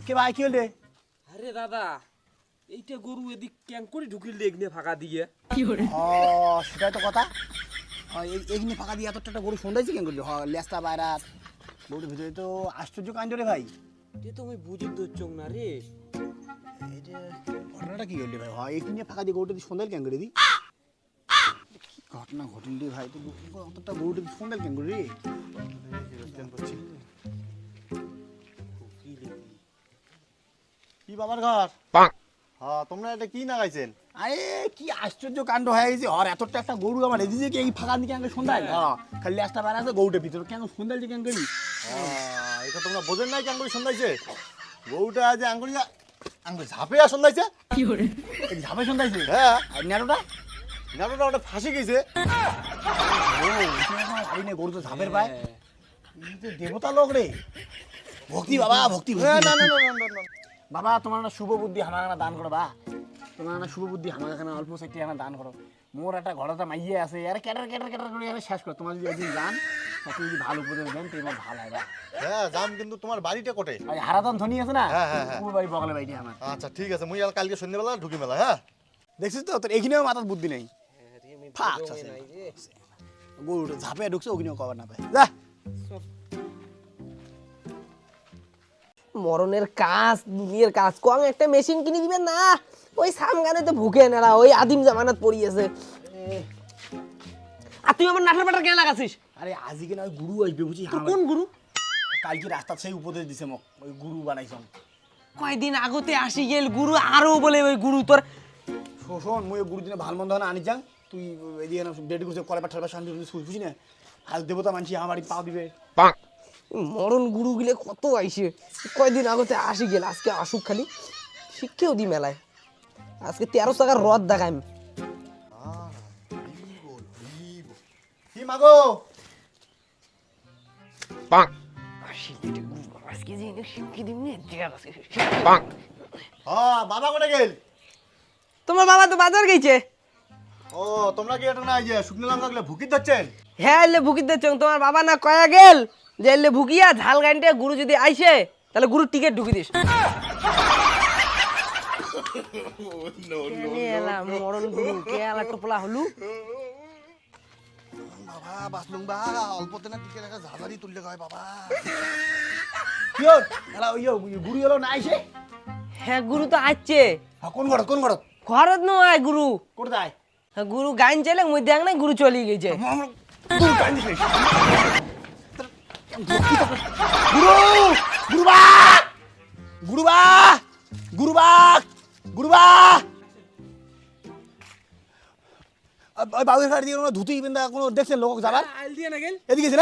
কে ভাই কি হলে? আরে দাদা এইটা গরু এদিক ক্যাং করে ঢুকিল এগনে ফাঁকা দিয়ে ও সেটাই তো কথা। এগনি ফাঁকা দিয়ে এত একটা গরু সন্ধ্যাইছে কেন করলি? লেজটা বাইরা গরুর ভিতরে তো আশ্চর্য কাণ্ড রে ভাই। এটা তো আমি বুঝি তো না রে। এটা ঘটনাটা কি হলি ভাই? এগনি ফাঁকা দিয়ে গরুটা সন্ধ্যাইল কেন করে দি? কি ঘটনা ঘটিল রে ভাই? তো অতটা গরুটা সন্ধ্যাইল কেন করে রে? কি বাবার ঘর? হ্যাঁ তোমরা এটা কি নাগাইছেন? আরে কি আশ্চর্য কাণ্ড হয়ে গেছে। আর এতটা একটা গরু আমার এদিকে কি এই ফাঁকা দিকে কেন সন্ধ্যাইল? খালি লেজটা বাইরা আছে গরুটার ভিতরে কেন সন্ধ্যাইল কেন করি? এটা তোমরা বোঝেন নাই কি আঙ্গুলি সন্ধ্যাইছে? গরুটা যে আঙ্গুলি ঝাঁপে সন্ধ্যাইছে। এই ঝাপে সন্ধ্যাইছে? হ্যাঁ আর নেড়োটা? নাটকটা ওটা ফাঁসি গেছে। গরু তো ঝাপের পায়। দেবতা লোক রে। ভক্তি বাবা ভক্তি। না না না না না না বাবা তোমার না শুভ বুদ্ধি আমার দান করো বা। তোমার না শুভ বুদ্ধি আমার এখানে অল্প সাইটে আমার দান করো। মোর একটা ঘরটা মাইয়ে আছে আরে ক্যাটার ক্যাটার ক্যাটার করে আরে শেষ করো। তোমার যদি একদিন যান তাকে যদি ভালো উপদেশ দেন তো আমার ভালো হয়। হ্যাঁ যাম, কিন্তু তোমার বাড়িটা কোটে? ওই হারাদন ধনী আছে না? হ্যাঁ হ্যাঁ হ্যাঁ ওই বাড়ি বগলে বাড়ি আমার। আচ্ছা ঠিক আছে, মুই কালকে সন্ধ্যাবেলা ঢুকি মেলা। হ্যাঁ দেখছিস তো তোর এখানেও মাথার বুদ্ধি নেই। ফাক আছে গরুটা ঝাপে ঢুকছে ওখানেও কভার না পায়। যা মরণের কাজ দুনিয়ার কাজ কম একটা মেশিন কিনে দিবেন না? ওই সামগানে তো ভুকে নেরা ওই আদিম জামানাত পড়িয়েছে। আর তুই আমার নাটার বাটার কেন লাগাছিস? আরে আজকে না ওই গুরু আসবে বুঝি। কোন গুরু? কালকে রাস্তার সেই উপদেশ দিছে মোক ওই গুরু বানাইছম। কয়দিন আগতে আসি গেল গুরু আরো বলে ওই গুরু তোর শোন মুই গুরু দিনে ভাল মন্দ না আনি যাং। তুই এদিকে না ডেড করছে কলে পাঠার শান্তি বুঝি না। আজ দেবতা মানছি আমার বাড়ি পা দিবে। মরণ গুরু গিলে কত আইসে। কয়দিন আগতে আসি গেল আজকে আসুক খালি শিক্ষেও দি মেলায়। আজকে 13 টাকার রদ দেখাই আমি। কি মাগো? আজকে যে শিক্ষে দিবনি হ্যাঁ বাবা কোটে গেল? তোমার বাবা তো বাজার গেছে। ও তোমরা কি এটা না যে শুকনো লঙ্কা গুলো ভুকি ধরছেন? হ্যাঁ এলে ভুকি দিচ্ছ তোমার বাবা না কয়া গেল যে এলে ভুকিয়া ঝাল গাইনটা গুরু যদি আইসে তাহলে গুরুর টিকিট ঢুকি দিস। মরণ গুরু কে আলা টোপলা হলু। বাবা বাসলুং বা অল্পতে না টিকে রাখা ঝালারি তুললে হয় বাবা। কি হল এলা ওই গুরু এলো না আইছে? হ্যাঁ গুরু তো আসছে। কোন ঘর কোন ঘর? ঘরত নয় গুরু কোথায়? গুরু গাইন চাইলে মুই দেখ না গুরু চলে গেছে। গুরু গুরুবা গুরুবা গুরুবা গুরুবা ওই বাবুর ঘাট দিয়ে ধুতি বিন্দা কোনো দেখছেন লোক যাবার? এদিকে ছিল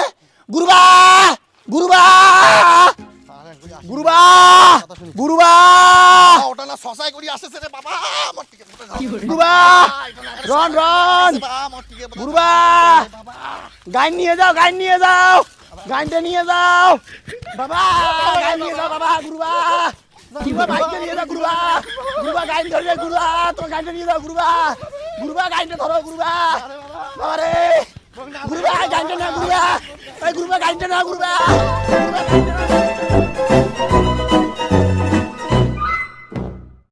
গুরুবা গুরুবা গুরুবা গুরুবা ওটা না সসাই করি আসছে রে বাবা। আমার টিকে গুরুবা রন রন গুরুবা গাইন নিয়ে যাও গাইন নিয়ে যাও গাইনটা নিয়ে যাও বাবা গাইন নিয়ে যাও বাবা গুরুবা গুরুবা গাইনটা নিয়ে যাও গুরুবা গুরুবা গাইন ধরে গুরুবা তোমার গাইনটা নিয়ে যাও গুরুবা গুরুবা গাইনটা ধরো গুরুবা বাবা রে গুরুবা গাইনটা না গুরুবা এই গুরুবা গাইনটা না গুরুবা গুরুবা গাইনটা না